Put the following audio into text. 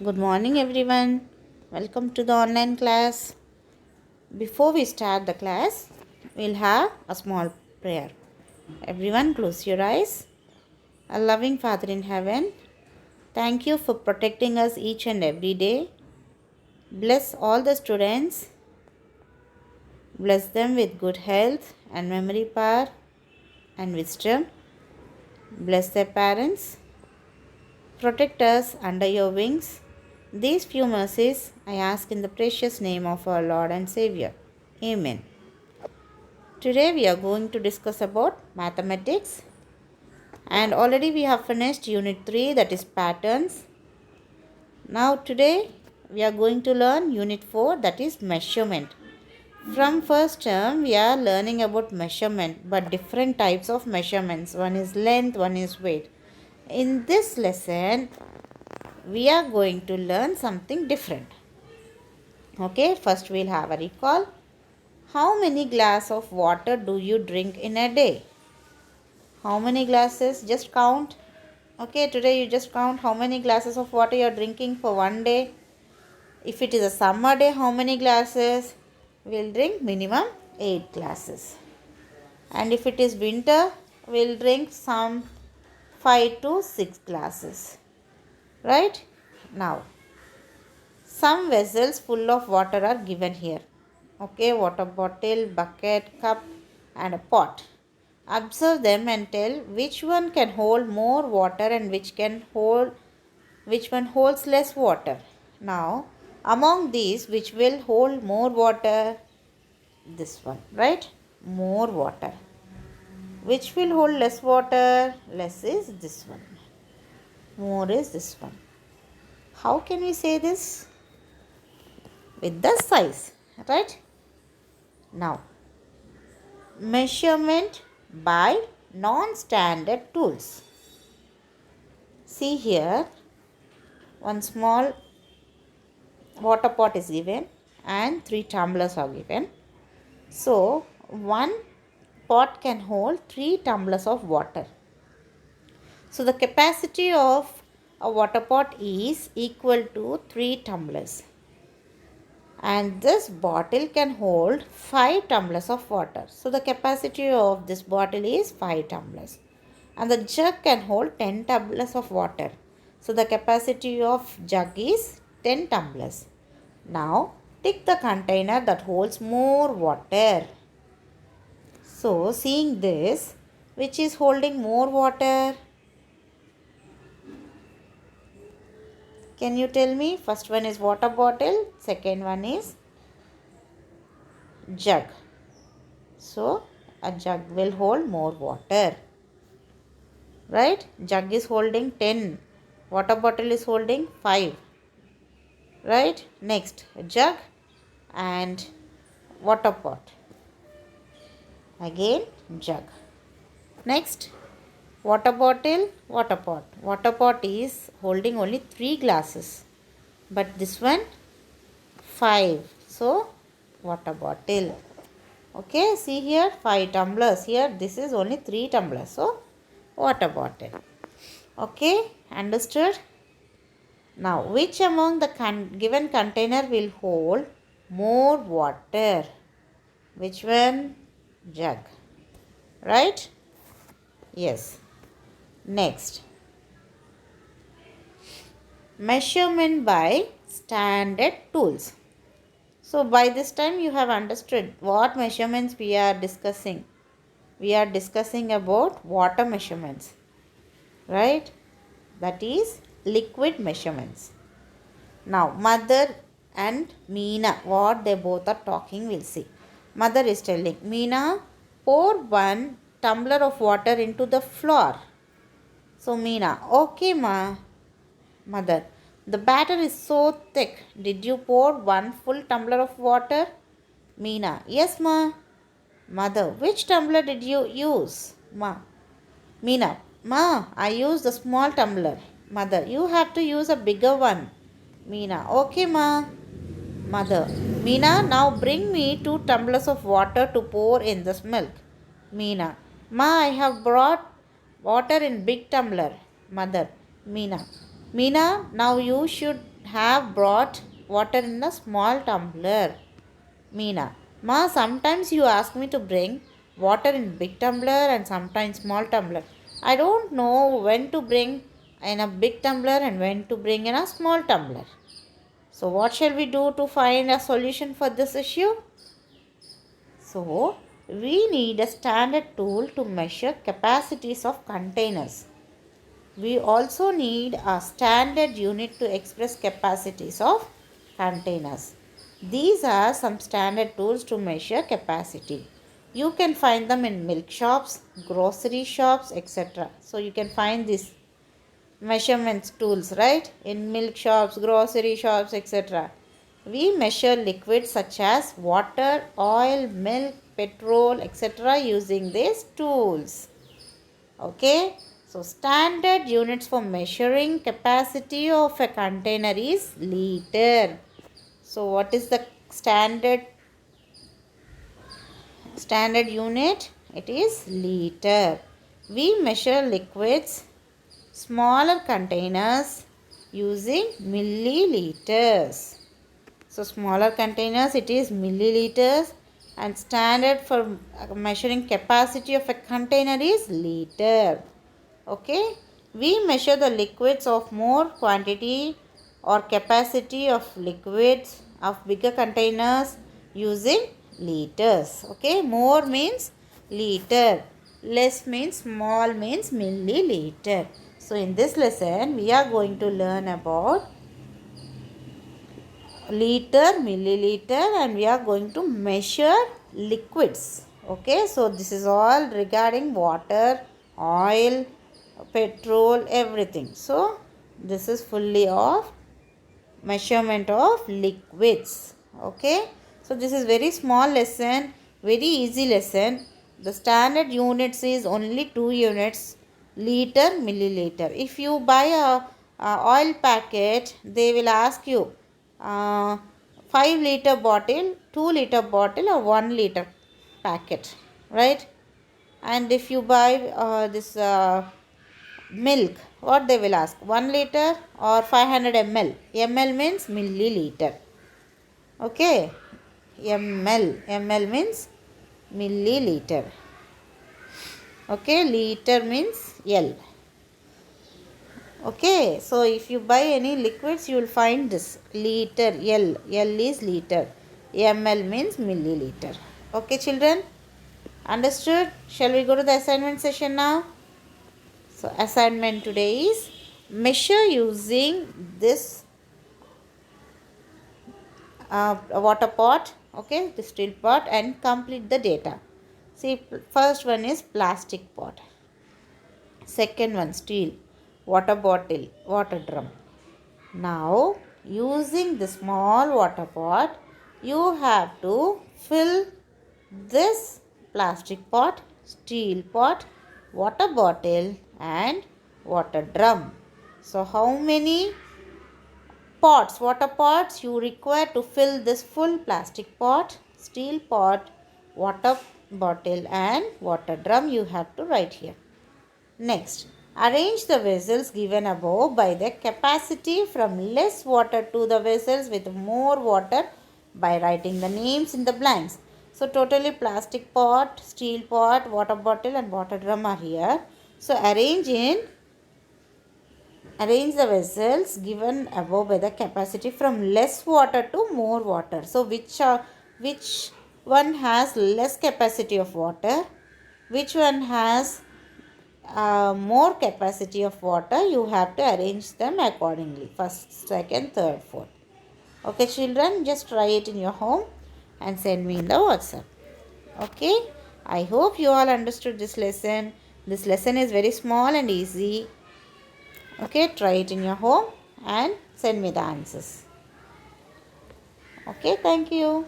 Good morning, everyone. Welcome to the online class. Before we start the class, we'll have a small prayer. Everyone, close your eyes. A loving Father in heaven, thank you for protecting us each and every day. Bless all the students. Bless them with good health and memory power and wisdom. Bless their parents. Protect us under your wings. These few mercies I ask in the precious name of our Lord and Savior. Amen. Today we are going to discuss about mathematics, and already we have finished unit 3, that is patterns. Now today we are going to learn unit 4, that is measurement. From first term we are learning about measurement, but different types of measurements. One is length, one is weight. In this lesson we are going to learn something different. Okay, first we'll have a recall. How many glasses of water do you drink in a day? How many glasses? Just count. Okay, today you just count how many glasses of water you are drinking for one day. If it is a summer day, how many glasses? We'll drink minimum 8 glasses. And if it is winter, we'll drink some 5 to 6 glasses. Right? Now, some vessels full of water are given here. Okay, water bottle, bucket, cup and a pot. Observe them and tell which one can hold more water and which one holds less water. Now, among these, which will hold more water? This one, right? More water. Which will hold less water? Less is this one. More is this one. How can we say this? With the size, right? Now, measurement by non-standard tools. See here, one small water pot is given and 3 tumblers are given. So, one pot can hold 3 tumblers of water. So, the capacity of a water pot is equal to 3 tumblers. And this bottle can hold 5 tumblers of water. So, the capacity of this bottle is 5 tumblers. And the jug can hold 10 tumblers of water. So, the capacity of jug is 10 tumblers. Now, take the container that holds more water. So, seeing this, which is holding more water? Can you tell me? First one is water bottle, second one is jug. So, a jug will hold more water. Right? Jug is holding 10. Water bottle is holding 5. Right? Next, jug and water pot. Again, jug. Next, water bottle, water pot. Water pot is holding only 3 glasses. But this one, 5. So, water bottle. Okay, see here, 5 tumblers. Here, this is only 3 tumblers. So, water bottle. Okay, understood? Now, which among the given container will hold more water? Which one? Jug. Right? Yes. Next. Measurement by standard tools. So, by this time you have understood what measurements we are discussing. We are discussing about water measurements. Right? That is liquid measurements. Now, Mother and Meena, what they both are talking, we'll see. Mother is telling, Meena, pour 1 tumbler of water into the floor. So, Meena, okay, ma. Mother, the batter is so thick. Did you pour 1 full tumbler of water? Meena, yes, ma. Mother, which tumbler did you use? Ma. Meena, ma, I used the small tumbler. Mother, you have to use a bigger one. Meena, okay, ma. Mother, Meena, now bring me 2 tumblers of water to pour in this milk. Meena, ma, I have brought water in big tumbler. Mother, Meena, now you should have brought water in a small tumbler. Meena, Ma, sometimes you ask me to bring water in big tumbler and sometimes small tumbler. I don't know when to bring in a big tumbler and when to bring in a small tumbler. So what shall we do to find a solution for this issue? So we need a standard tool to measure capacities of containers. We also need a standard unit to express capacities of containers. These are some standard tools to measure capacity. You can find them in milk shops, grocery shops, etc. So you can find these measurements tools, right? In milk shops, grocery shops, etc. We measure liquids such as water, oil, milk, petrol, etc. using these tools. Okay, so standard units for measuring capacity of a container is liter. So what is the standard unit? It is liter. We measure liquids, smaller containers using milliliters. So smaller containers, it is milliliters, and standard for measuring capacity of a container is liter. Okay, we measure the liquids of more quantity or capacity of liquids of bigger containers using liters. Okay, more means liter, less means small means milliliter. So in this lesson we are going to learn about liter, milliliter, and we are going to measure liquids. Okay, so this is all regarding water, oil, petrol, everything. So this is fully of measurement of liquids. Okay, so this is very small lesson, very easy lesson. The standard units is only 2 units, liter, milliliter. If you buy a oil packet, they will ask you 5-liter bottle, 2-liter bottle, or 1-liter packet, right? And if you buy this milk, what they will ask, 1 liter or 500 ml. Ml means milliliter. Okay, ml means milliliter. Okay, liter means L. Okay, so if you buy any liquids, you will find this liter, L is liter, ml means milliliter. Okay, children, understood? Shall we go to the assignment session now? So assignment today is measure using this water pot, okay, the steel pot, and complete the data. See, first one is plastic pot, second one steel, water bottle, water drum. Now using the small water pot, you have to fill this plastic pot, steel pot, water bottle, and water drum. So how many pots, water pots you require to fill this full plastic pot, steel pot, water bottle, and water drum? You have to write here. Next, arrange the vessels given above by the capacity from less water to the vessels with more water by writing the names in the blanks. So totally plastic pot, steel pot, water bottle, and water drum are here. So arrange the vessels given above by the capacity from less water to more water. So which one has less capacity of water? Which one has more capacity of water? You have to arrange them accordingly. First, second, third, fourth. Okay, children, just try it in your home and send me in the WhatsApp. Okay, I hope you all understood this lesson. This lesson is very small and easy. Okay, try it in your home and send me the answers. Okay, thank you.